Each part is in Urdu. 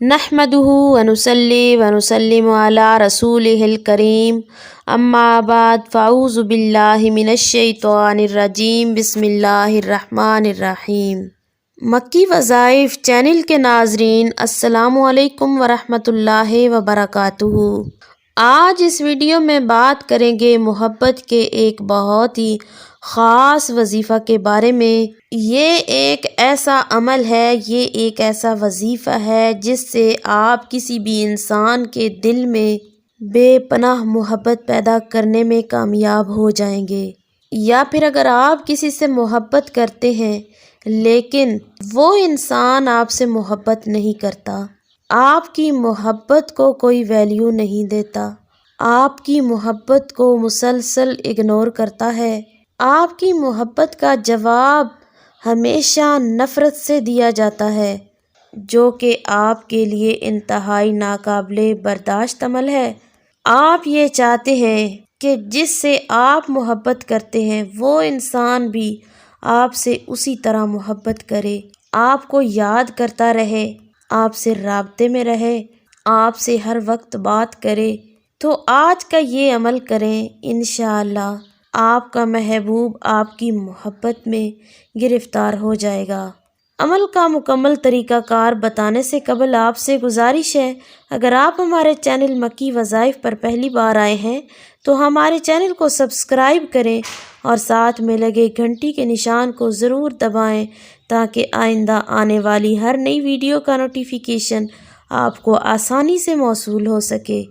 نحمدہ ونصلی ونسلم علی رسولہ الکریم اما بعد فاعوذ باللہ من الشیطان الرجیم بسم اللہ الرحمن الرحیم۔ مکی وظائف چینل کے ناظرین السلام علیکم ورحمۃ اللہ وبرکاتہ۔ آج اس ویڈیو میں بات کریں گے محبت کے ایک بہت ہی خاص وظیفہ کے بارے میں۔ یہ ایک ایسا عمل ہے، یہ ایک ایسا وظیفہ ہے جس سے آپ کسی بھی انسان کے دل میں بے پناہ محبت پیدا کرنے میں کامیاب ہو جائیں گے۔ یا پھر اگر آپ کسی سے محبت کرتے ہیں لیکن وہ انسان آپ سے محبت نہیں کرتا، آپ کی محبت کو کوئی ویلیو نہیں دیتا، آپ کی محبت کو مسلسل اگنور کرتا ہے، آپ کی محبت کا جواب ہمیشہ نفرت سے دیا جاتا ہے، جو کہ آپ کے لیے انتہائی ناقابل برداشت عمل ہے۔ آپ یہ چاہتے ہیں کہ جس سے آپ محبت کرتے ہیں وہ انسان بھی آپ سے اسی طرح محبت کرے، آپ کو یاد کرتا رہے، آپ سے رابطے میں رہے، آپ سے ہر وقت بات کرے۔ تو آج کا یہ عمل کریں، انشاءاللہ آپ کا محبوب آپ کی محبت میں گرفتار ہو جائے گا۔ عمل کا مکمل طریقہ کار بتانے سے قبل آپ سے گزارش ہے، اگر آپ ہمارے چینل مکی وظائف پر پہلی بار آئے ہیں تو ہمارے چینل کو سبسکرائب کریں اور ساتھ میں لگے گھنٹی کے نشان کو ضرور دبائیں تاکہ آئندہ آنے والی ہر نئی ویڈیو کا نوٹیفیکیشن آپ کو آسانی سے موصول ہو سکے۔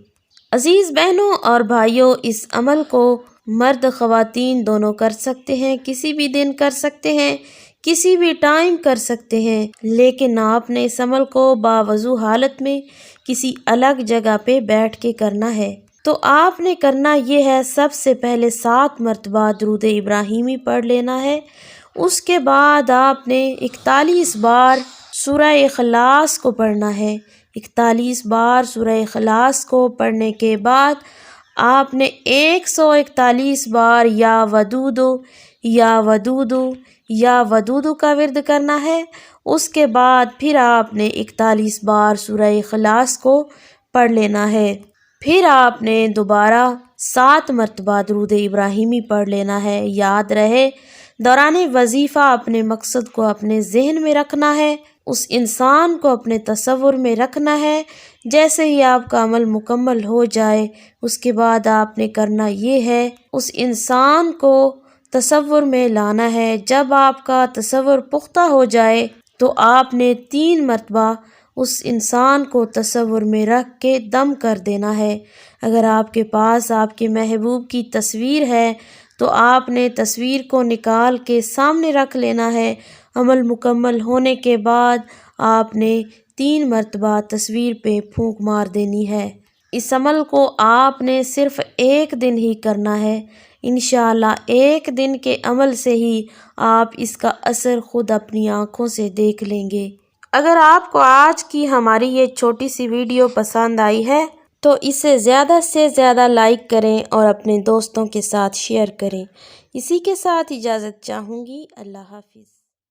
عزیز بہنوں اور بھائیوں، اس عمل کو مرد خواتین دونوں کر سکتے ہیں، کسی بھی دن کر سکتے ہیں، کسی بھی ٹائم کر سکتے ہیں، لیکن آپ نے اس عمل کو باوضو حالت میں کسی الگ جگہ پہ بیٹھ کے کرنا ہے۔ تو آپ نے کرنا یہ ہے، سب سے پہلے 7 مرتبہ درود ابراہیمی پڑھ لینا ہے۔ اس کے بعد آپ نے 41 بار سورہ اخلاص کو پڑھنا ہے۔ 41 بار سورہ اخلاص کو پڑھنے کے بعد آپ نے 141 بار یا ودودو یا ودودو یا ودودو کا ورد کرنا ہے۔ اس کے بعد پھر آپ نے 41 بار سورہ اخلاص کو پڑھ لینا ہے۔ پھر آپ نے دوبارہ 7 مرتبہ درود ابراہیمی پڑھ لینا ہے۔ یاد رہے، دوران وظیفہ اپنے مقصد کو اپنے ذہن میں رکھنا ہے، اس انسان کو اپنے تصور میں رکھنا ہے۔ جیسے ہی آپ کا عمل مکمل ہو جائے اس کے بعد آپ نے کرنا یہ ہے، اس انسان کو تصور میں لانا ہے۔ جب آپ کا تصور پختہ ہو جائے تو آپ نے 3 مرتبہ اس انسان کو تصور میں رکھ کے دم کر دینا ہے۔ اگر آپ کے پاس آپ کے محبوب کی تصویر ہے تو آپ نے تصویر کو نکال کے سامنے رکھ لینا ہے۔ عمل مکمل ہونے کے بعد آپ نے 3 مرتبہ تصویر پہ پھونک مار دینی ہے۔ اس عمل کو آپ نے صرف 1 دن ہی کرنا ہے۔ انشاءاللہ 1 دن کے عمل سے ہی آپ اس کا اثر خود اپنی آنکھوں سے دیکھ لیں گے۔ اگر آپ کو آج کی ہماری یہ چھوٹی سی ویڈیو پسند آئی ہے تو اسے زیادہ سے زیادہ لائک کریں اور اپنے دوستوں کے ساتھ شیئر کریں۔ اسی کے ساتھ اجازت چاہوں گی، اللہ حافظ۔